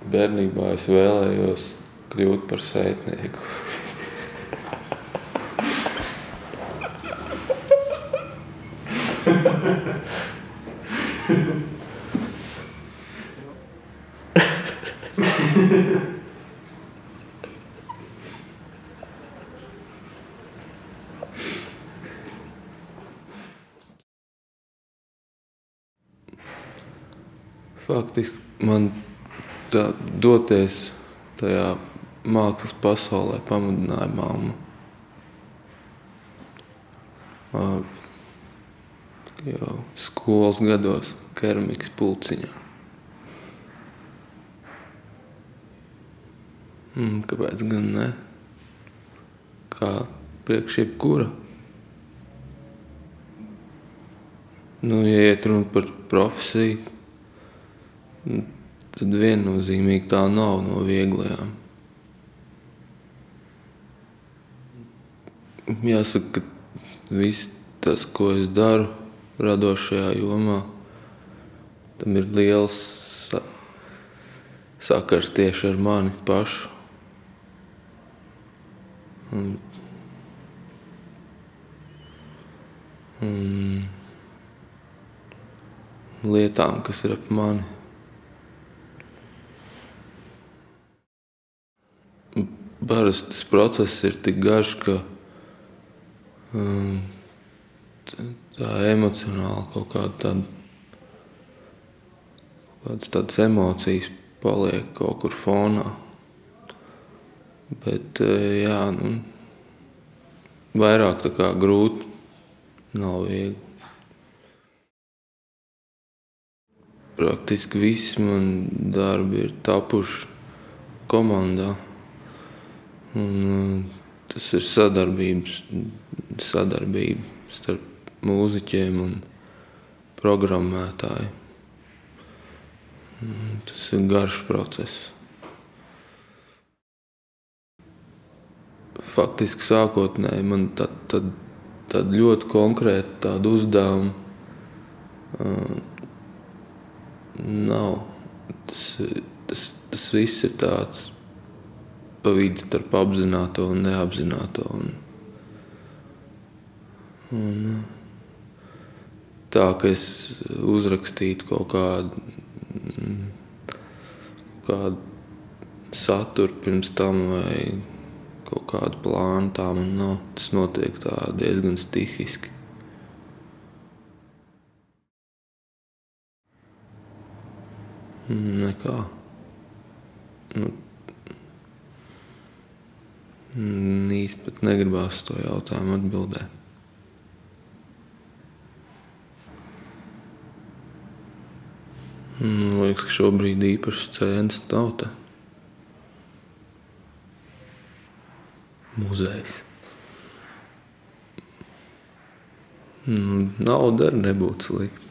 Bērnībā es vēlējos kļūt par sētnieku. Faktiski man tā doties tajā mākslas pasaulē pamudināja mamma. Jau skolas gados keramikas pulciņā. Kāpēc gan ne? Kā priekš jebkura. Ja iet runa par profesiju, tad viennozīmīgi tā nav no vieglajām. Jāsaka, ka viss tas, ko es daru radošajā jomā, tam ir liels sakars tieši ar mani pašu. Lietām, kas ir ap mani. Parasti tas process ir tik garš, ka tā emocionāli kaut kādas tādas emocijas paliek kaut kur fonā. Bet jā, vairāk tā kā grūti, nav viegli. Praktiski visi mani darbi ir tapuši komandā. Tas ir sadarbība starp mūziķiem un programmētāju. Tas ir garš process. Faktiski sākotnēji man tad ļoti konkrēti tādu uzdevumu nav. Tas viss ir tāds pa vidu starp apzināto un neapzināto. Tā, ka es uzrakstītu kaut kādu saturu pirms tam vai kaut kādu plānu, tā man nav. Tas notiek tā diezgan stihiski. Nekā. Īsti pat negribās to jautājumu atbildēt. Liekas, ka šobrīd īpašas scēnas nav te. Muzejs. Nauda arī nebūtu slikta.